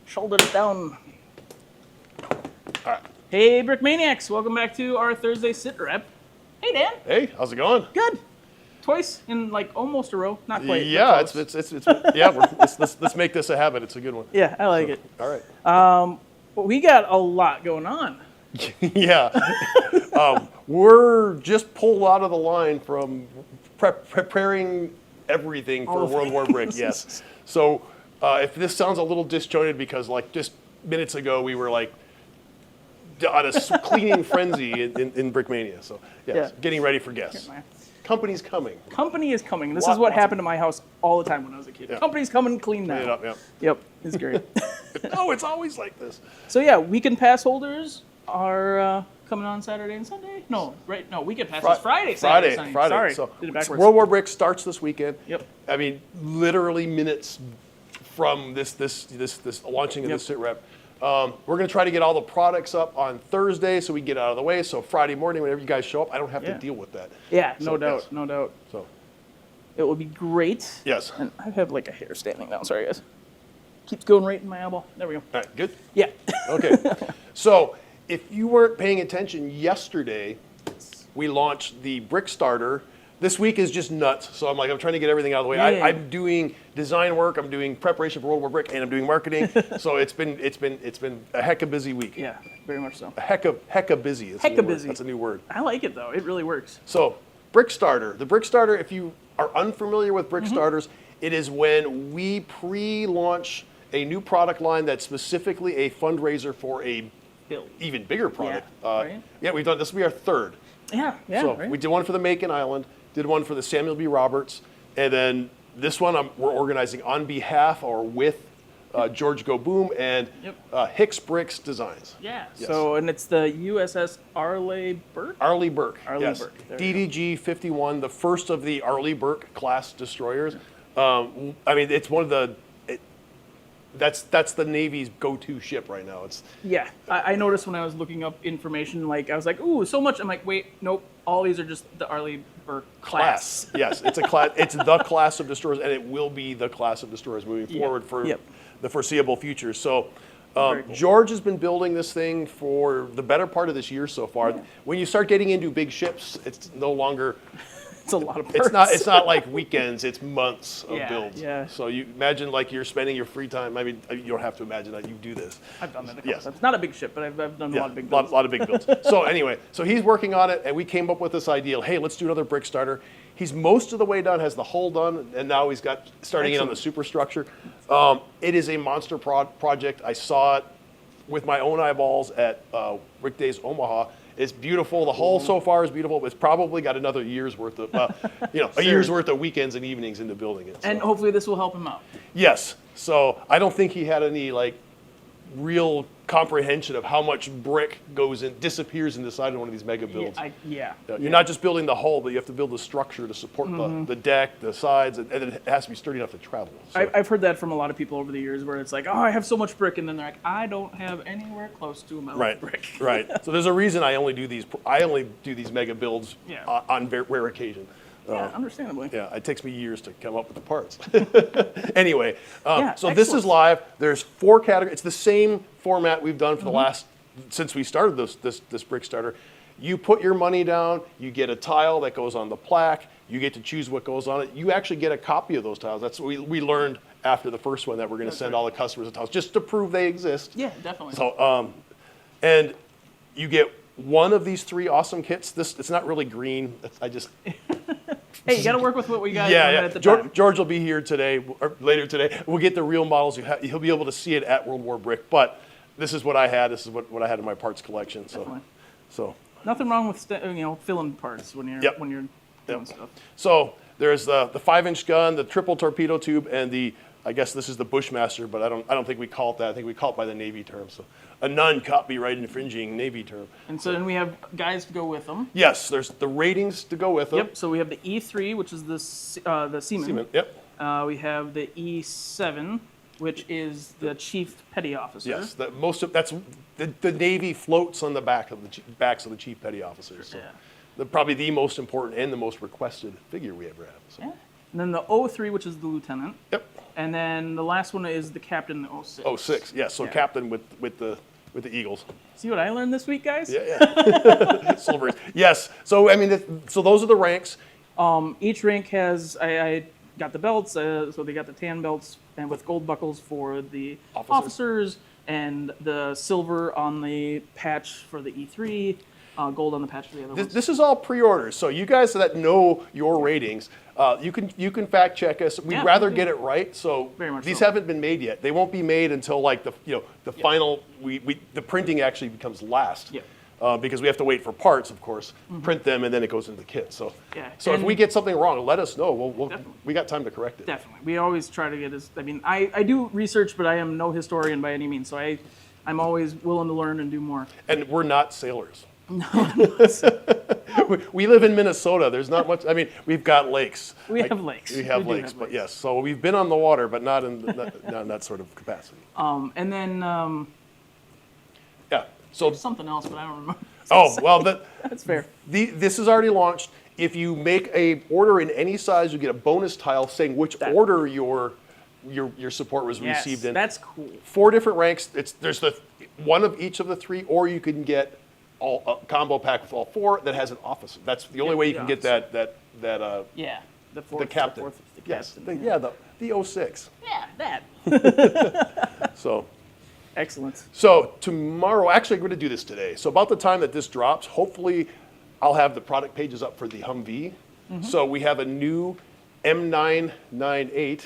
shouldered it down. All right. Hey, Brick Maniacs! Welcome back to our Thursday sit rep. Hey, Dan. Hey, how's it going? Good. Twice in like almost a row. Not quite. Yeah, it's yeah. Let's make this a habit. It's a good one. Yeah, I like it. All right. But we got a lot going on. Yeah. We're just pulled out of the line from preparing everything for World War Brick. Yes. So if this sounds a little disjointed because like just minutes ago we were like on a cleaning frenzy in Brickmania. So yes, Yeah. getting ready for guests. Company's coming. Company is coming. This is what happened to my house all the time when I was a kid. Yeah. Company's coming clean now. Clean it up, yeah. Yep, it's great. Oh, it's always like this. So yeah, weekend pass holders are coming on Saturday and Sunday. No, right? No, weekend pass is Friday, Saturday, Sunday. Sorry, So did it backwards. World War Brick starts this weekend. Yep. I mean, literally minutes from this launching of the sit rep. We're going to try to get all the products up on Thursday so we can get out of the way. So Friday morning, whenever you guys show up, I don't have to deal with that. Yeah, So, no doubt, yes. no doubt. So It will be great. yes. And I have like a hair standing down. Sorry, guys. Keeps going right in my elbow. There we go. All right, good. Yeah. Okay. So if you weren't paying attention yesterday, we launched the Brickstarter. This week is just nuts. So I'm trying to get everything out of the way. Yeah. I'm doing design work. I'm doing preparation for World War Brick, and I'm doing marketing. So it's been a heck of busy week. Yeah, very much so. A heck of busy. Busy. That's a new word. I like it though. It really works. So Brickstarter. The Brickstarter, if you are unfamiliar with Brickstarters, it is when we pre-launch a new product line that's specifically a fundraiser for a Build. even bigger product. right. Yeah, we've done, this will be our third. Yeah, So right. we did one for the Macon Island, did one for the Samuel B. Roberts, and then this one we're organizing on behalf or with George Go Boom and Hicks Bricks Designs. Yeah. Yes. So, and it's the USS Arleigh Burke? Arleigh Burke. Arleigh yes. Burke. There you DDG 51, the first of the Arleigh Burke class destroyers. I mean, it's one of the. That's the Navy's go-to ship right now. It's Yeah. I noticed when I was looking up information, like I was like, ooh, so much. I'm like, wait, nope. All these are just the Arleigh Burke class. Yes, it's a class. It's the class of destroyers, and it will be the class of destroyers moving forward for the foreseeable future. So, Cool. George has been building this thing for the better part of this year so far. Yeah. When you start getting into big ships, it's no longer. It's a lot of parts. It's not like weekends. It's months of builds. Yeah. So you imagine like you're spending your free time. I mean, you don't have to imagine that you do this. I've done that a couple times. Not a big ship, but I've done a lot of big A builds. lot of big builds. So anyway, so he's working on it, and we came up with this idea. Hey, let's do another Brickstarter. He's most of the way done, has the hull done, and now he's got starting in on the superstructure. It is a monster project. I saw it with my own eyeballs at Brick Days Omaha. It's beautiful. The hull so far is beautiful, but it's probably got another year's worth of, a year's worth of weekends and evenings into building it. So. And hopefully this will help him out. Yes. So I don't think he had any real comprehension of how much brick disappears inside of one of these mega builds. You're not just building the hull, but you have to build the structure to support the deck, the sides, and it has to be sturdy enough to travel. So. I've heard that from a lot of people over the years where it's like, oh, I have so much brick, and then they're like, I don't have anywhere close to amount of brick. Right. So there's a reason I only do these mega builds on rare occasion. Yeah, understandably. Yeah, it takes me years to come up with the parts. Anyway, so this is live. There's 4 categories. It's the same format we've done for the last, since we started this Brickstarter. You put your money down, you get a tile that goes on the plaque, you get to choose what goes on it. You actually get a copy of those tiles. That's what we learned after the first one, that we're going to send all the customers the tiles just to prove they exist. Yeah, definitely. So, and you get one of these 3 awesome kits. It's not really green. Hey, you got to work with what we got at the time. George will be here today, or later today. We'll get the real models. He'll be able to see it at World War Brick. But this is what I had. This is what I had in my parts collection. So nothing wrong with filling parts when you're doing stuff. So there's the 5-inch gun, the triple torpedo tube, and I guess this is the Bushmaster, but I don't think we call it that. I think we call it by the Navy term. So a non-copyright infringing Navy term. And so then we have guys to go with them. Yes, there's the ratings to go with them. Yep. So we have the E3, which is the seaman. Yep. We have the E7, which is the chief petty officer. Yes, that's the Navy floats on the backs of the chief petty officers. So Yeah. Probably the most important and the most requested figure we ever have. So. Yeah. And then the 03, which is the lieutenant. Yep. And then the last one is the captain, the 06. 06, yes. So Yeah. captain with the Eagles. See what I learned this week, guys? Yeah. Silver. Yes. So I mean, so those are the ranks. Each rank has, I got the belts, so they got the tan belts and with gold buckles for the officers and the silver on the patch for the E3, gold on the patch for the other ones. This is all pre-orders, so you guys that know your ratings, you can fact check us. We'd Yeah, rather okay. get it right. So Very much these so. haven't been made yet. They won't be made until like the final. The printing actually becomes last. Yeah. Because we have to wait for parts, of course, print them, and then it goes into the kit. So, Yeah, so if and- we get something wrong, let us know. Definitely. We got time to correct it. Definitely. We always try to get as, I mean, I do research, but I am no historian by any means, so I'm always willing to learn and do more. And we're not sailors. We live in Minnesota. There's not much. I mean, we've got lakes. We have lakes. We have We do lakes, have but lakes. yes. So we've been on the water, but not in that sort of capacity. And then Yeah. So something else, but I don't remember. well, That's fair. this is already launched. If you make a order in any size, you get a bonus tile saying which order your support was Yes, received in. that's cool. 4 different ranks. There's the one of each of the 3, or you can get a combo pack with all 4 that has an officer. That's the only way you can get that Yeah. The fourth, the captain. The fourth, the Yes. captain. The 06. Yeah, that. So. Excellent. So tomorrow, actually, I'm going to do this today. So about the time that this drops, hopefully, I'll have the product pages up for the Humvee. So we have a new M998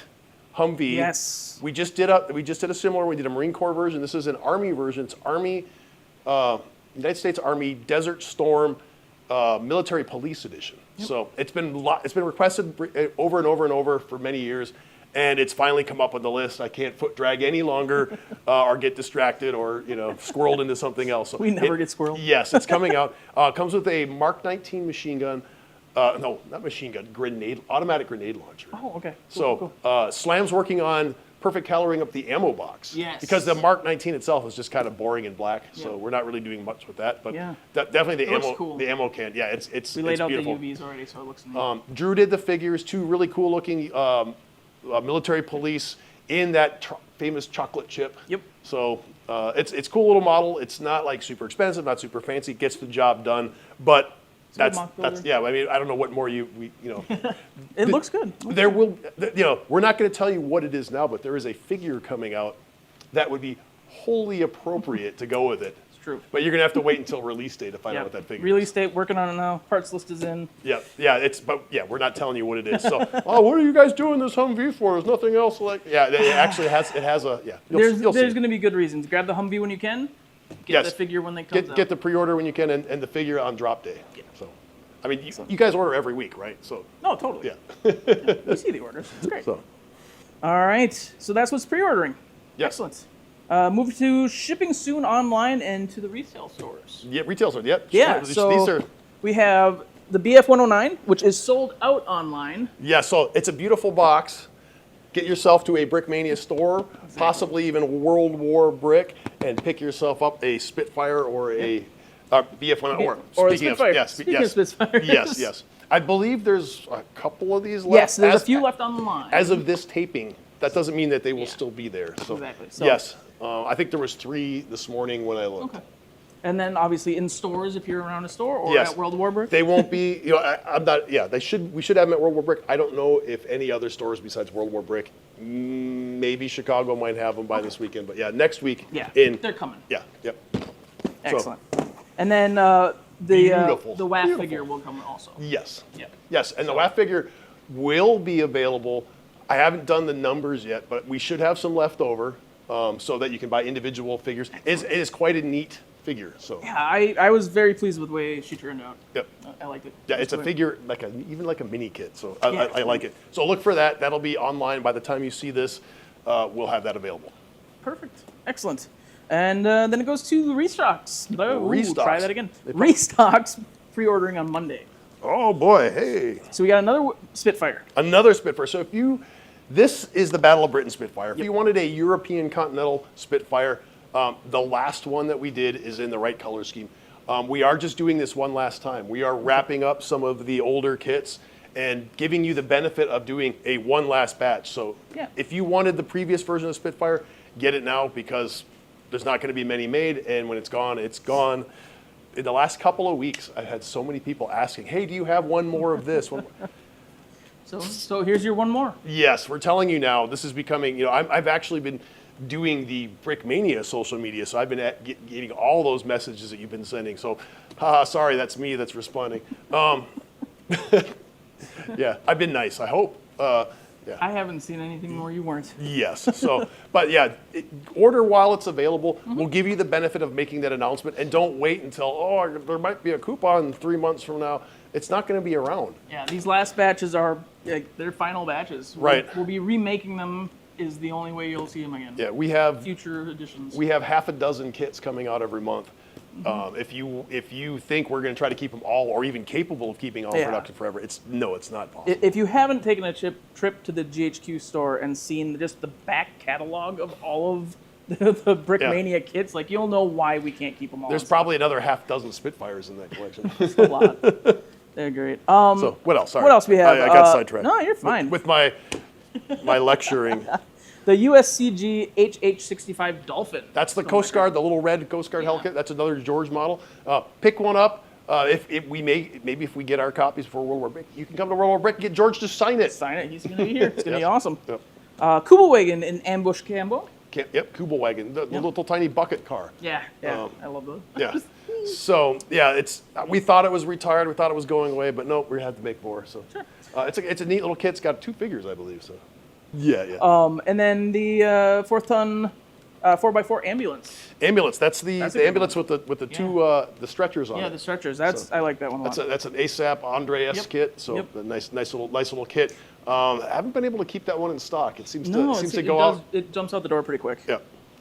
Humvee. Yes. We just did a similar. We did a Marine Corps version. This is an Army version. It's Army, United States Army Desert Storm Military Police Edition. So it's been requested over and over and over for many years. And it's finally come up on the list. I can't foot drag any longer, or get distracted, or squirreled into something else. So We never get squirred. Yes, it's coming out. Comes with a Mark 19 machine gun. No, not machine gun. Automatic grenade launcher. Oh, okay. So Cool. Slam's working on perfect coloring up the ammo box. Yes. Because the Mark 19 itself is just kind of boring and black, so Yeah. we're not really doing much with that. But Yeah. definitely the It looks ammo, cool. the ammo can. Yeah, it's We laid out beautiful. the UVs already, so it looks neat. Drew did the figures, 2 really cool looking military police in that famous chocolate chip. Yep. So it's a cool little model. It's not like super expensive, not super fancy. Gets the job done, but good that's mock builder. yeah. I mean, I don't know what more It looks good. there will we're not going to tell you what it is now, but there is a figure coming out that would be wholly appropriate to go with it. It's true. But you're going to have to wait until release day to find Yeah. out what that figure is. Release date, working on it now. Parts list is in. Yeah, we're not telling you what it is. So, what are you guys doing this Humvee for? There's nothing else like. Yeah, it actually has a. Yeah, you'll There's see. going to be good reasons. Grab the Humvee when you can. Get the figure when they come out. Get the pre-order when you can, and the figure on drop day. Yeah. So, I mean, you guys order every week, right? So, No, totally. yeah. We see the orders. It's great. So, All right. So that's what's pre-ordering. Yes. Excellent. Move to shipping soon online and to the resale stores. yeah, retail store. Yep. Yeah. These So are. we have the BF-109, which is sold out online. Yeah, so it's a beautiful box. Get yourself to a Brickmania store, possibly even World War Brick, and pick yourself up a Spitfire or a BF-109. Or a speaking of- Spitfire. yes, Speaking yes, of Spitfires. Yes, yes. I believe there's a couple of these left. Yes, there's a few left on the line. As of this taping, that doesn't mean that they will Yeah. still be there. So, Exactly. So- yes, I think there was 3 this morning when I looked. Okay. And then obviously in stores if you're around a store or Yes. at World War Brick. They won't be. I'm not. Yeah, we should have them at World War Brick. I don't know if any other stores besides World War Brick. Maybe Chicago might have them by this weekend, but yeah, next week. Yeah, In. they're coming. Yeah. Yep. Excellent. And then the Beautiful. WAF Beautiful. figure will come also. Yes. Yeah. Yes, and the WAF figure will be available. I haven't done the numbers yet, but we should have some left over, so that you can buy individual figures. It is quite a neat figure. So. Yeah, I was very pleased with the way she turned out. Yep. I liked it. Yeah, it's a Great. figure even like a mini kit. So I Yeah. like it. So look for that. That'll be online by the time you see this. We'll have that available. Perfect. Excellent. And then it goes to the restocks. Restocks. Try that again. Restocks pre-ordering on Monday. Oh boy, hey. So we got another Spitfire. Another Spitfire. So this is the Battle of Britain Spitfire. If you wanted a European Continental Spitfire, the last one that we did is in the right color scheme. We are just doing this one last time. We are wrapping up some of the older kits, and giving you the benefit of doing a one last batch. So Yeah. if you wanted the previous version of Spitfire, get it now because there's not going to be many made, and when it's gone, it's gone. In the last couple of weeks, I've had so many people asking, hey, do you have one more of this? So here's your one more. Yes, we're telling you now, this is becoming, you know, I've actually been doing the Brickmania social media, so I've been getting all those messages that you've been sending. So, sorry, that's me that's responding. Yeah, I've been nice, I hope. Yeah. I haven't seen anything more you weren't. Yes. So, but yeah, order while it's available. We'll give you the benefit of making that announcement, and don't wait until there might be a coupon 3 months from now. It's not going to be around. Yeah, these last batches are they're final batches. Right. We'll be remaking them. Is the only way you'll see them again. Yeah, we have Future editions. we have half a dozen kits coming out every month. If you think we're going to try to keep them all, or even capable of keeping all in Yeah. production forever, it's not possible. If you haven't taken a trip to the GHQ store and seen just the back catalog of all of the Brickmania kits, like you'll know why we can't keep them all. There's probably another half dozen Spitfires in that collection. It's a lot. They're great. So what else? Sorry. What else we have? I got sidetracked. No, you're fine. With my lecturing. The USCG HH65 Dolphin. That's the Coast Guard, the little red Coast Guard Hellcat. That's another George model. Pick one up. If we get our copies before World War Brick, you can come to World War Brick and get George to sign it. Sign it. He's going to be here. It's going to be Yes. awesome. Yep. Kugelwagen in ambush camo. Yep, Kubelwagen, the little tiny bucket car. Yeah, I love those. Yeah. So yeah, we thought it was retired. We thought it was going away, but nope, we had to make more. So Sure. it's a neat little kit. It's got 2 figures, I believe. So yeah. And then the 4-ton 4x4 ambulance. Ambulance. That's the That's a good ambulance with the two the stretchers on it. Yeah, the stretchers. I like that one a lot. That's an ASAP Andreas Yep. kit. So Yep. a nice little kit. I haven't been able to keep that one in stock. It seems to go it out. It jumps out the door pretty quick. Yeah.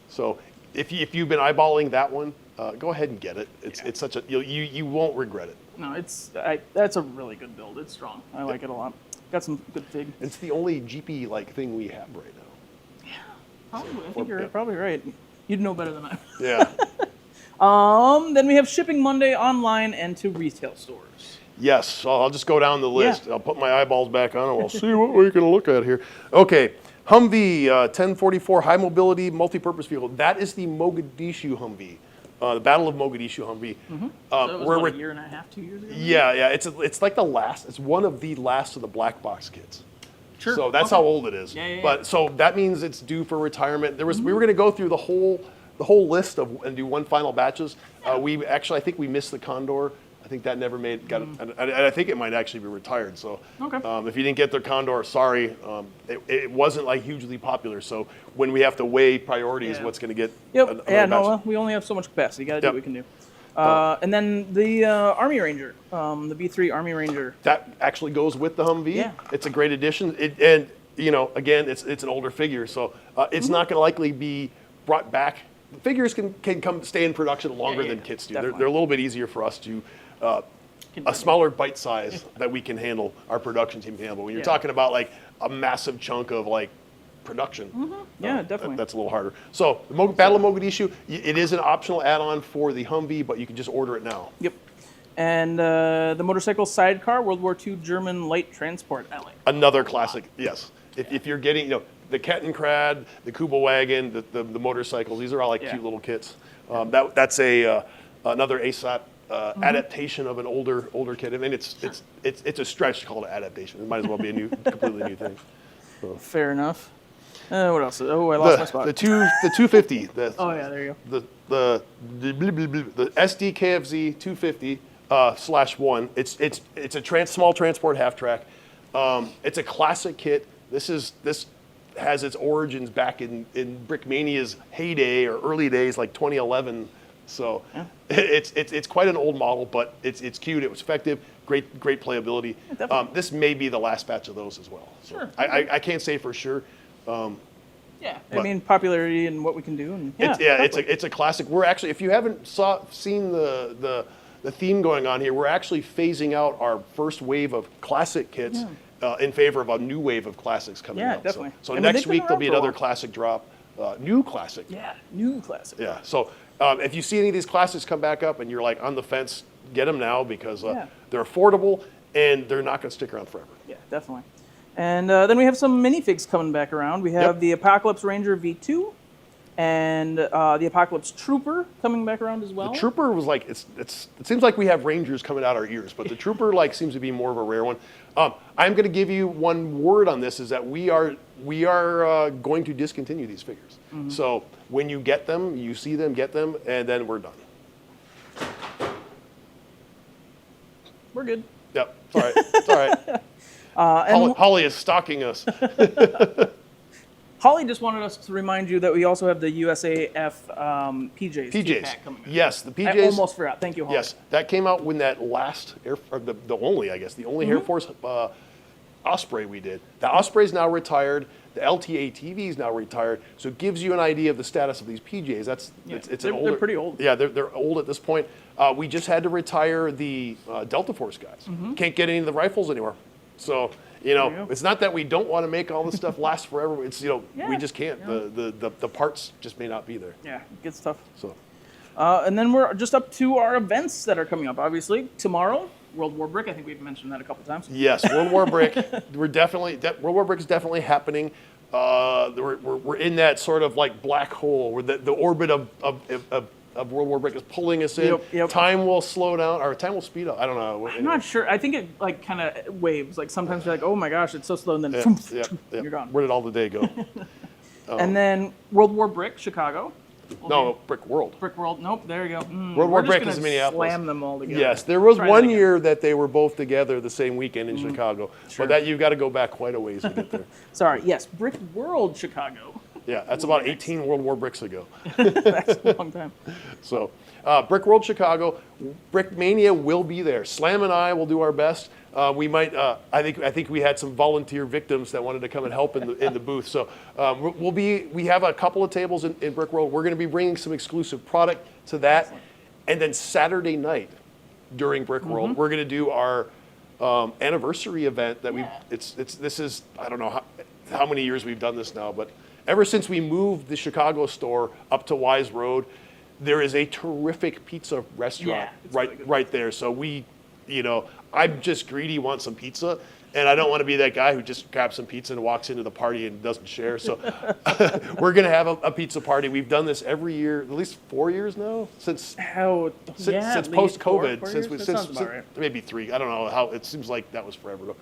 So if you've been eyeballing that one, go ahead and get it. It's such a you won't regret it. No, that's a really good build. It's strong. I like it a lot. Got some good fig. It's the only GP like thing we have right now. Probably, I think you're probably right. You'd know better than I. Yeah. Then we have shipping Monday online and to retail stores. Yes. So I'll just go down the list. Yeah. I'll put my eyeballs back on and we'll see what we're going to look at here. Okay. Humvee 1044 high mobility multi-purpose vehicle. That is the Mogadishu Humvee. The Battle of Mogadishu Humvee. So it was a year and a half, 2 years ago? Yeah. It's like the last. It's one of the last of the black box kits. Sure. So that's how old it is. Yeah. But so that means it's due for retirement. We were going to go through the whole list and do one final batches. I think we missed the Condor. I think that never and I think it might actually be retired. So if you didn't get the Condor, sorry. It wasn't like hugely popular. So when we have to weigh priorities, what's going to get? Yep. We only have so much capacity. Got to do what we can do. And then the Army Ranger, the B3 Army Ranger. That actually goes with the Humvee. Yeah. It's a great addition. Again, it's an older figure, so it's not going to likely be brought back. The figures can stay in production longer than kits do. They're a little bit easier for us to, a smaller bite size that we can handle, our production team can handle. When you're talking about like a massive chunk of like production. Yeah, definitely. That's a little harder. So the Battle of Mogadishu, it is an optional add-on for the Humvee, but you can just order it now. Yep. And the motorcycle sidecar, World War II German light transport alley. Another classic, yes. If you're getting, the Kettenkrad, the Kubelwagen, the motorcycles, these are all like cute little kits. That's another ASAP adaptation of an older kit. I mean, it's a stretch to call it adaptation. It might as well be a completely new thing. So. Fair enough. What else? Oh, I lost my spot. The 250. Oh yeah, there you go. The SDKFZ 250 /1. It's a small transport half track. It's a classic kit. This has its origins back in Brickmania's heyday or early days, like 2011. So it's quite an old model, but it's cute. It was effective. Great playability. Yeah, this may be the last batch of those as well. So Sure. I can't say for sure. Yeah, I mean popularity and what we can do, and it's a classic. We're actually, if you haven't seen the theme going on here, we're actually phasing out our first wave of classic kits in favor of a new wave of classics coming out. Definitely. So next week there'll be another classic drop, new classic. Yeah, new classic. Yeah. So if you see any of these classics come back up and you're like on the fence, get them now because they're affordable and they're not going to stick around forever. definitely. And then we have some minifigs coming back around. We have the Apocalypse Ranger V2 and the Apocalypse Trooper coming back around as well. The Trooper was like, it seems like we have Rangers coming out our ears, but the Trooper like seems to be more of a rare one. I'm going to give you one word on this, is that we are going to discontinue these figures. So when you get them, you see them, get them, and then we're done. We're good. Yep, it's all right. It's all right. Holly is stalking us. Holly just wanted us to remind you that we also have the USAF PJs. PJs. Coming Yes, the PJs. I almost forgot. Thank you, Holly. Yes, that came out when that last the only Air Force Osprey we did. The Osprey is now retired. The LTA TV is now retired. So it gives you an idea of the status of these PJs. They're pretty old. Yeah, they're old at this point. We just had to retire the Delta Force guys. Can't get any of the rifles anymore. So, it's not that we don't want to make all this stuff last forever. It's, we just can't. Yeah. The parts just may not be there. Yeah, it gets tough. So, and then we're just up to our events that are coming up. Obviously, tomorrow, World War Brick. I think we've mentioned that a couple times. Yes, World War Brick. World War Brick is definitely happening. We're in that sort of like black hole where the orbit of World War Brick is pulling us in. Yep. Time will slow down, or time will speed up. I don't know. I'm not sure. I think it like kind of waves. Like sometimes you're like, oh my gosh, it's so slow, and then you're gone. Where did all the day go? And then World War Brick, Chicago. Brick World. Brick World. Nope. There you go. World War Brick is in Minneapolis. Slam them all together. Yes, there was one year that they were both together the same weekend in Chicago, but that you've got to go back quite a ways to get there. Sorry. Yes, Brick World, Chicago. Yeah, that's about 18 World War Bricks ago. That's a long time. So, Brick World Chicago, Brick Mania will be there. Slam and I will do our best. We might. I think we had some volunteer victims that wanted to come and help in the booth. So we have a couple of tables in Brick World. We're going to be bringing some exclusive product to that, excellent. And then Saturday night during Brick World, we're going to do our anniversary event that this is I don't know how many years we've done this now, but ever since we moved the Chicago store up to Wise Road, there is a terrific pizza restaurant right there. So I'm just greedy, want some pizza, and I don't want to be that guy who just grabs some pizza and walks into the party and doesn't share. So we're going to have a pizza party. We've done this every year, at least 4 years now, since post-COVID. Since maybe 3. I don't know how. It seems like that was forever ago.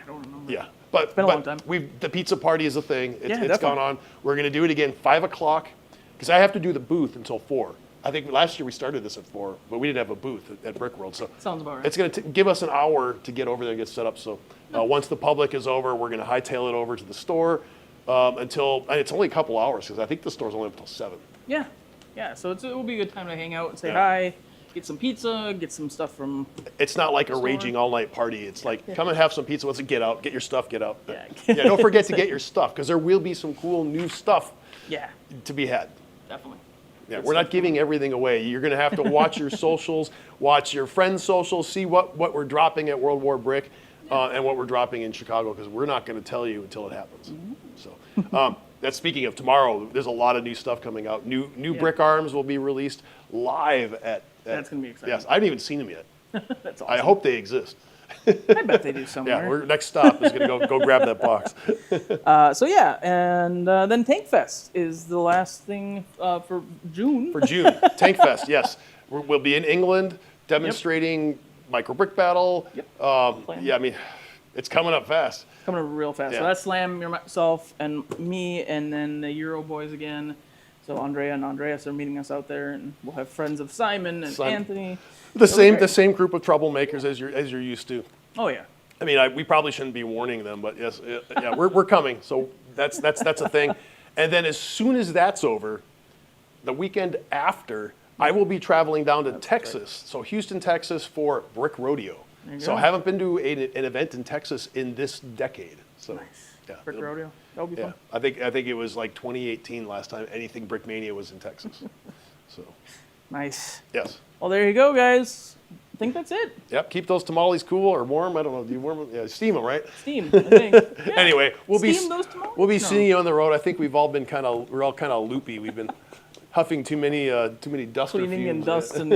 I don't remember. Yeah, but it's been a long time. The pizza party is a thing. It's gone on. We're going to do it again 5 o'clock because I have to do the booth until 4. I think last year we started this at 4, but we didn't have a booth at Brick World. So sounds about right. It's going to give us an hour to get over there and get set up. So once the public is over, we're going to hightail it over to the store and it's only a couple hours because I think the store's only up until 7. Yeah. So it will be a good time to hang out and say hi, get some pizza, get some stuff from. It's not like a raging all-night party. It's like come and have some pizza. Let's get out, get your stuff, get out. Don't forget to get your stuff because there will be some cool new stuff. To be had. Definitely. Yeah, we're not giving everything away. You're going to have to watch your socials, watch your friends' socials, see what we're dropping at World War Brick and what we're dropping in Chicago because we're not going to tell you until it happens. So that's speaking of tomorrow. There's a lot of new stuff coming out. New brick arms will be released live at. That's going to be exciting. Yes, I haven't even seen them yet. That's awesome. I hope they exist. I bet they do somewhere. Yeah, our next stop is going to go grab that box. And then Tank Fest is the last thing for June. For June, Tank Fest, yes. We'll be in England demonstrating micro brick battle. I mean, it's coming up fast. Coming up real fast. Yeah. So that's Slam, myself, and me, and then the Euro boys again. So Andrea and Andreas are meeting us out there, and we'll have friends of Simon and Anthony. The same group of troublemakers as you're used to. Oh yeah. I mean, we probably shouldn't be warning them, but yes, we're coming. So that's a thing. And then as soon as that's over, the weekend after, I will be traveling down to Texas. So Houston, Texas for Brick Rodeo. So I haven't been to an event in Texas in this decade. So nice. Brick Rodeo. That'll be fun. I think it was like 2018 last time anything Brick Mania was in Texas. So nice. Yes. Well, there you go, guys. I think that's it. Yep. Keep those tamales cool or warm. I don't know. Do you warm them? Yeah, steam them, right? Steam. I think. Yeah. Anyway, those tamales? We'll be seeing you on the road. I think we're all kind of loopy. We've been huffing too many dust cleaning fumes, and dust and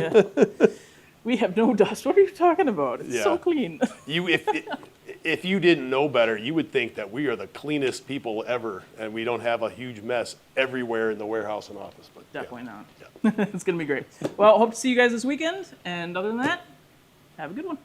we have no dust. What are you talking about? It's so clean. if you didn't know better, you would think that we are the cleanest people ever, and we don't have a huge mess everywhere in the warehouse and office. But yeah. Definitely not. It's going to be great. Well, hope to see you guys this weekend. And other than that, have a good one.